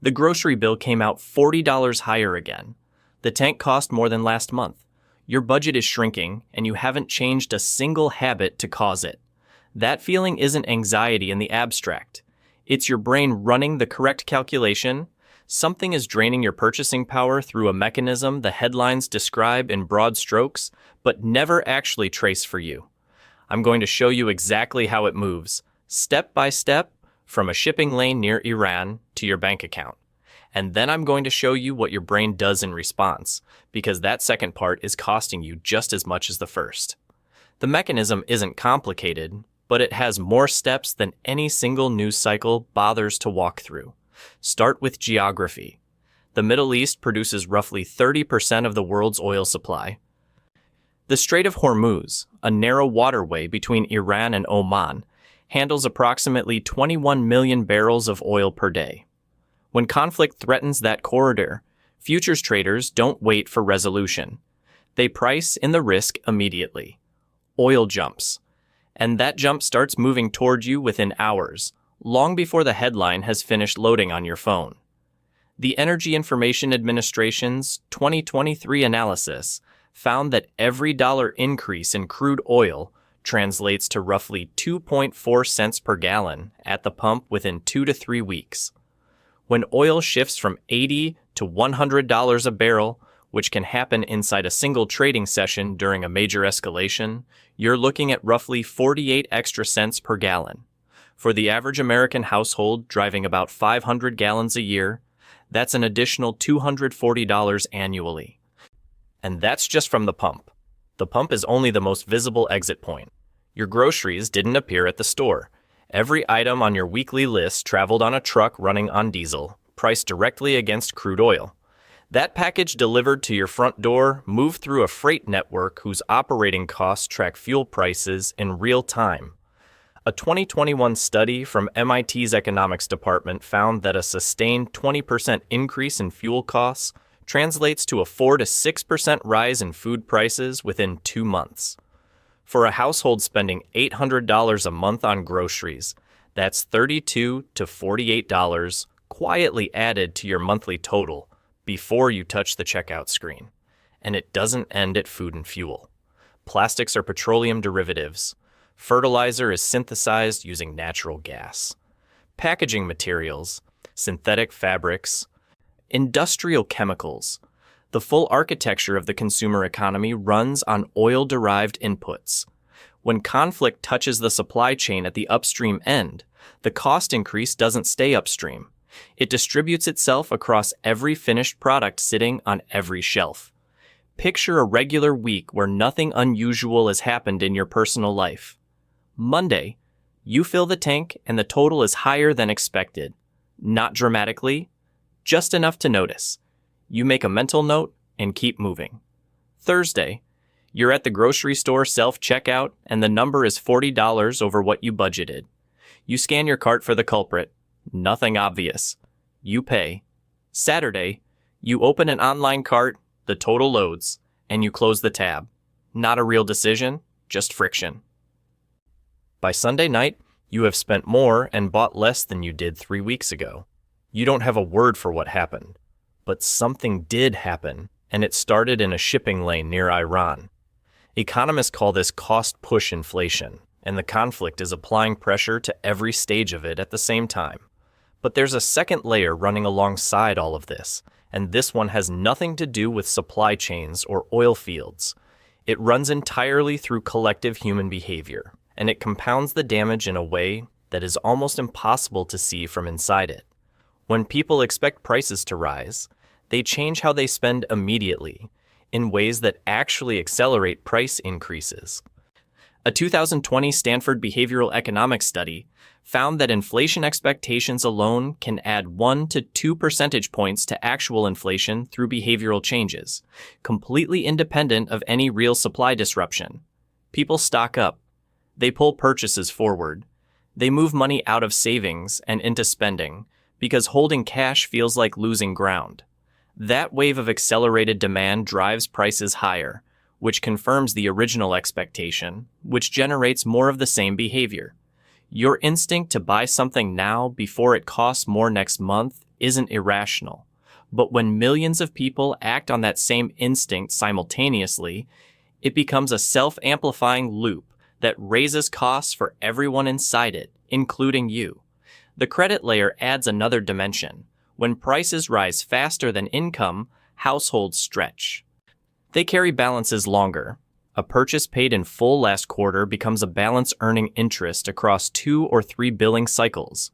The grocery bill came out $40 higher again. The tank cost more than last month. Your budget is shrinking, and you haven't changed a single habit to cause it. That feeling isn't anxiety in the abstract. It's your brain running the correct calculation. Something is draining your purchasing power through a mechanism the headlines describe in broad strokes, but never actually trace for you. I'm going to show you exactly how it moves, step by step, from a shipping lane near Iran to your bank account. And then I'm going to show you what your brain does in response, because that second part is costing you just as much as the first. The mechanism isn't complicated, but it has more steps than any single news cycle bothers to walk through. Start with geography. The Middle East produces roughly 30% of the world's oil supply. The Strait of Hormuz, a narrow waterway between Iran and Oman, handles approximately 21 million barrels of oil per day. When conflict threatens that corridor, futures traders don't wait for resolution. They price in the risk immediately. Oil jumps. And that jump starts moving toward you within hours, long before the headline has finished loading on your phone. The Energy Information Administration's 2023 analysis found that every dollar increase in crude oil translates to roughly 2.4 cents per gallon at the pump within 2 to 3 weeks. When oil shifts from $80 to $100 a barrel, which can happen inside a single trading session during a major escalation, you're looking at roughly 48 extra cents per gallon. For the average American household driving about 500 gallons a year, that's an additional $240 annually. And that's just from the pump. The pump is only the most visible exit point. Your groceries didn't appear at the store. Every item on your weekly list traveled on a truck running on diesel, priced directly against crude oil. That package delivered to your front door moved through a freight network whose operating costs track fuel prices in real time. A 2021 study from MIT's economics department found that a sustained 20% increase in fuel costs translates to a 4 to 6% rise in food prices within 2 months. For a household spending $800 a month on groceries, that's $32 to $48 quietly added to your monthly total before you touch the checkout screen. And it doesn't end at food and fuel. Plastics are petroleum derivatives. Fertilizer is synthesized using natural gas. Packaging materials, synthetic fabrics, industrial chemicals. The full architecture of the consumer economy runs on oil-derived inputs. When conflict touches the supply chain at the upstream end, the cost increase doesn't stay upstream. It distributes itself across every finished product sitting on every shelf. Picture a regular week where nothing unusual has happened in your personal life. Monday, you fill the tank and the total is higher than expected. Not dramatically, just enough to notice. You make a mental note and keep moving. Thursday, you're at the grocery store self-checkout and the number is $40 over what you budgeted. You scan your cart for the culprit. Nothing obvious. You pay. Saturday, you open an online cart, the total loads, and you close the tab. Not a real decision, just friction. By Sunday night, you have spent more and bought less than you did 3 weeks ago. You don't have a word for what happened. But something did happen, and it started in a shipping lane near Iran. Economists call this cost-push inflation, and the conflict is applying pressure to every stage of it at the same time. But there's a second layer running alongside all of this, and this one has nothing to do with supply chains or oil fields. It runs entirely through collective human behavior, and it compounds the damage in a way that is almost impossible to see from inside it. When people expect prices to rise, they change how they spend immediately, in ways that actually accelerate price increases. A 2020 Stanford behavioral economics study found that inflation expectations alone can add 1 to 2 percentage points to actual inflation through behavioral changes, completely independent of any real supply disruption. People stock up. They pull purchases forward. They move money out of savings and into spending, because holding cash feels like losing ground. That wave of accelerated demand drives prices higher, which confirms the original expectation, which generates more of the same behavior. Your instinct to buy something now before it costs more next month isn't irrational. But when millions of people act on that same instinct simultaneously, it becomes a self-amplifying loop that raises costs for everyone inside it, including you. The credit layer adds another dimension. When prices rise faster than income, households stretch. They carry balances longer. A purchase paid in full last quarter becomes a balance earning interest across 2 or 3 billing cycles.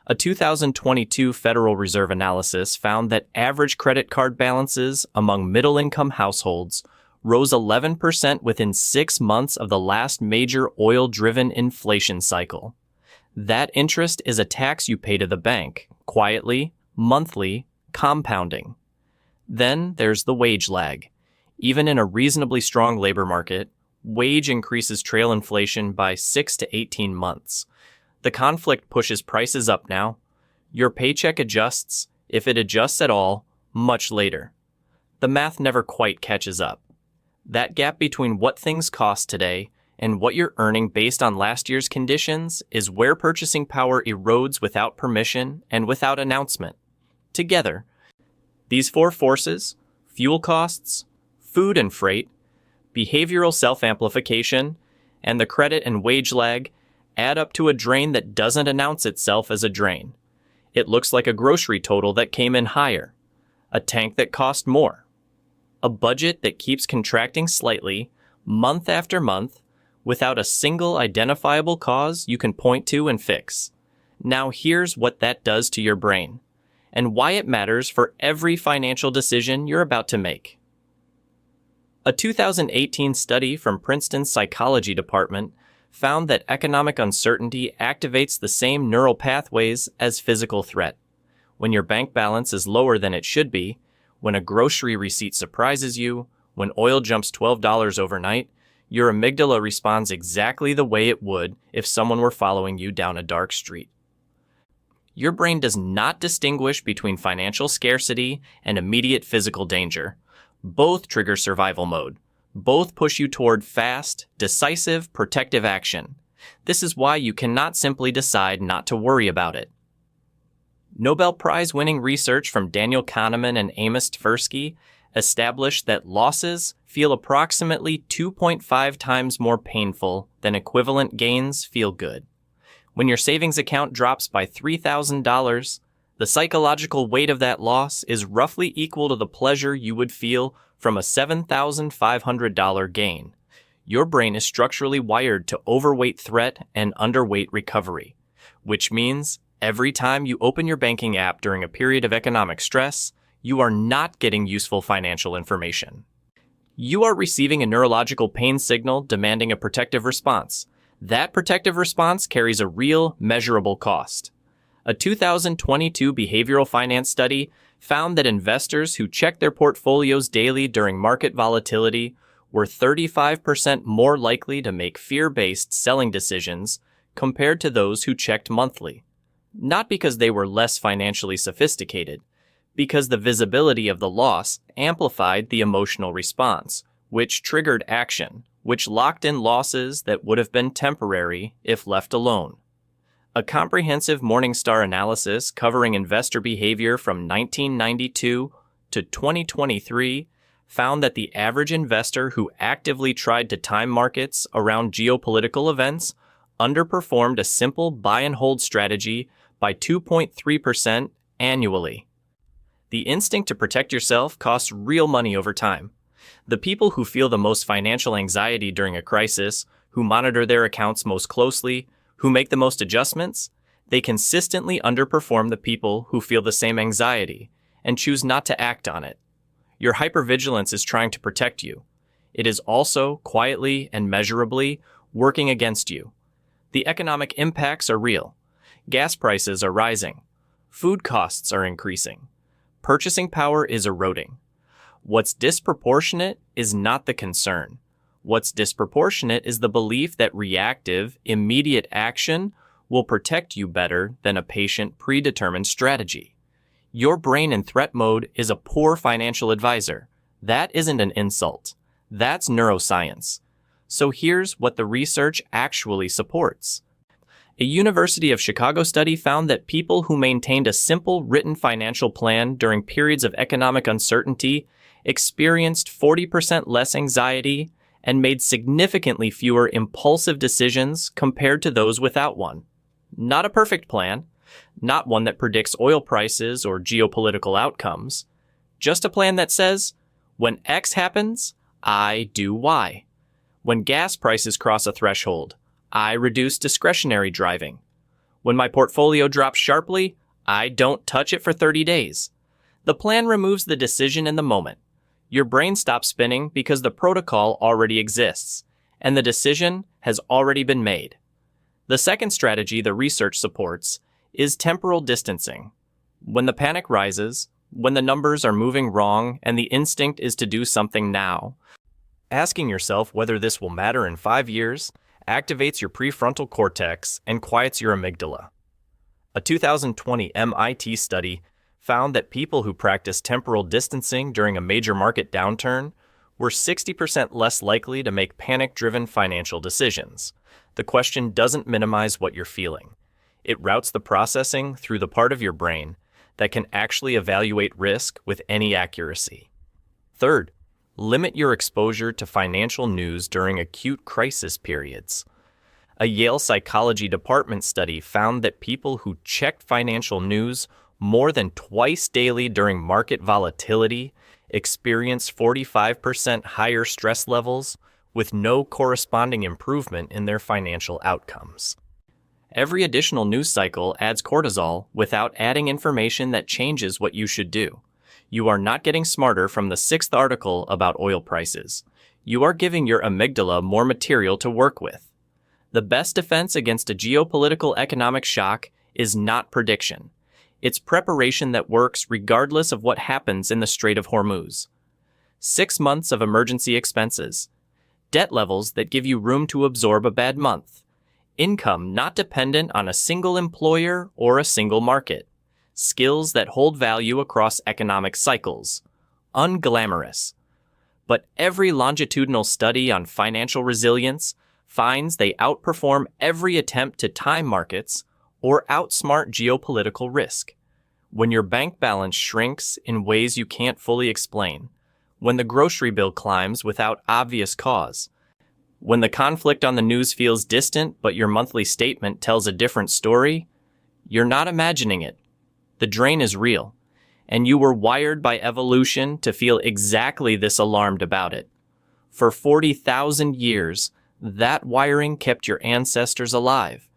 A 2022 Federal Reserve analysis found that average credit card balances among middle-income households rose 11% within 6 months of the last major oil-driven inflation cycle. That interest is a tax you pay to the bank, quietly, monthly, compounding. Then there's the wage lag. Even in a reasonably strong labor market, wage increases trail inflation by 6 to 18 months. The conflict pushes prices up now. Your paycheck adjusts, if it adjusts at all, much later. The math never quite catches up. That gap between what things cost today and what you're earning based on last year's conditions is where purchasing power erodes without permission and without announcement. Together, these 4 forces, fuel costs, food and freight, behavioral self-amplification, and the credit and wage lag, add up to a drain that doesn't announce itself as a drain. It looks like a grocery total that came in higher, a tank that cost more, a budget that keeps contracting slightly, month after month, without a single identifiable cause you can point to and fix. Now here's what that does to your brain, and why it matters for every financial decision you're about to make. A 2018 study from Princeton's psychology department found that economic uncertainty activates the same neural pathways as physical threat. When your bank balance is lower than it should be, when a grocery receipt surprises you, when oil jumps $12 overnight, your amygdala responds exactly the way it would if someone were following you down a dark street. Your brain does not distinguish between financial scarcity and immediate physical danger. Both trigger survival mode. Both push you toward fast, decisive, protective action. This is why you cannot simply decide not to worry about it. Nobel Prize-winning research from Daniel Kahneman and Amos Tversky established that losses feel approximately 2.5 times more painful than equivalent gains feel good. When your savings account drops by $3,000, the psychological weight of that loss is roughly equal to the pleasure you would feel from a $7,500 gain. Your brain is structurally wired to overweight threat and underweight recovery, which means every time you open your banking app during a period of economic stress, you are not getting useful financial information. You are receiving a neurological pain signal demanding a protective response. That protective response carries a real, measurable cost. A 2022 behavioral finance study found that investors who checked their portfolios daily during market volatility were 35% more likely to make fear-based selling decisions compared to those who checked monthly. Not because they were less financially sophisticated, because the visibility of the loss amplified the emotional response, which triggered action, which locked in losses that would have been temporary if left alone. A comprehensive Morningstar analysis covering investor behavior from 1992 to 2023 found that the average investor who actively tried to time markets around geopolitical events underperformed a simple buy and hold strategy by 2.3% annually. The instinct to protect yourself costs real money over time. The people who feel the most financial anxiety during a crisis, who monitor their accounts most closely, who make the most adjustments, they consistently underperform the people who feel the same anxiety and choose not to act on it. Your hypervigilance is trying to protect you. It is also, quietly and measurably, working against you. The economic impacts are real. Gas prices are rising. Food costs are increasing. Purchasing power is eroding. What's disproportionate is not the concern. What's disproportionate is the belief that reactive, immediate action will protect you better than a patient, predetermined strategy. Your brain in threat mode is a poor financial advisor. That isn't an insult. That's neuroscience. So here's what the research actually supports. A University of Chicago study found that people who maintained a simple written financial plan during periods of economic uncertainty experienced 40% less anxiety and made significantly fewer impulsive decisions compared to those without one. Not a perfect plan, not one that predicts oil prices or geopolitical outcomes, just a plan that says, when X happens, I do Y. When gas prices cross a threshold, I reduce discretionary driving. When my portfolio drops sharply, I don't touch it for 30 days. The plan removes the decision in the moment. Your brain stops spinning because the protocol already exists, and the decision has already been made. The second strategy the research supports is temporal distancing. When the panic rises, when the numbers are moving wrong and the instinct is to do something now, asking yourself whether this will matter in 5 years activates your prefrontal cortex and quiets your amygdala. A 2020 MIT study found that people who practiced temporal distancing during a major market downturn were 60% less likely to make panic-driven financial decisions. The question doesn't minimize what you're feeling. It routes the processing through the part of your brain that can actually evaluate risk with any accuracy. Third, limit your exposure to financial news during acute crisis periods. A Yale psychology department study found that people who checked financial news more than twice daily during market volatility experienced 45% higher stress levels with no corresponding improvement in their financial outcomes. Every additional news cycle adds cortisol without adding information that changes what you should do. You are not getting smarter from the 6th article about oil prices. You are giving your amygdala more material to work with. The best defense against a geopolitical economic shock is not prediction. It's preparation that works regardless of what happens in the Strait of Hormuz. 6 months of emergency expenses. Debt levels that give you room to absorb a bad month. Income not dependent on a single employer or a single market. Skills that hold value across economic cycles. Unglamorous. But every longitudinal study on financial resilience finds they outperform every attempt to time markets or outsmart geopolitical risk. When your bank balance shrinks in ways you can't fully explain, when the grocery bill climbs without obvious cause, when the conflict on the news feels distant but your monthly statement tells a different story, you're not imagining it. The drain is real, and you were wired by evolution to feel exactly this alarmed about it. For 40,000 years, that wiring kept your ancestors alive.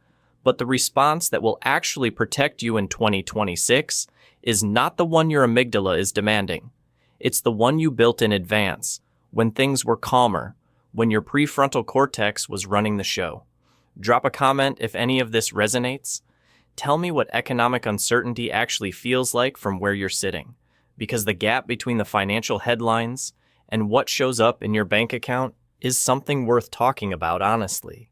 But the response that will actually protect you in 2026 is not the one your amygdala is demanding. It's the one you built in advance, when things were calmer, when your prefrontal cortex was running the show. Drop a comment if any of this resonates. Tell me what economic uncertainty actually feels like from where you're sitting, because the gap between the financial headlines and what shows up in your bank account is something worth talking about honestly.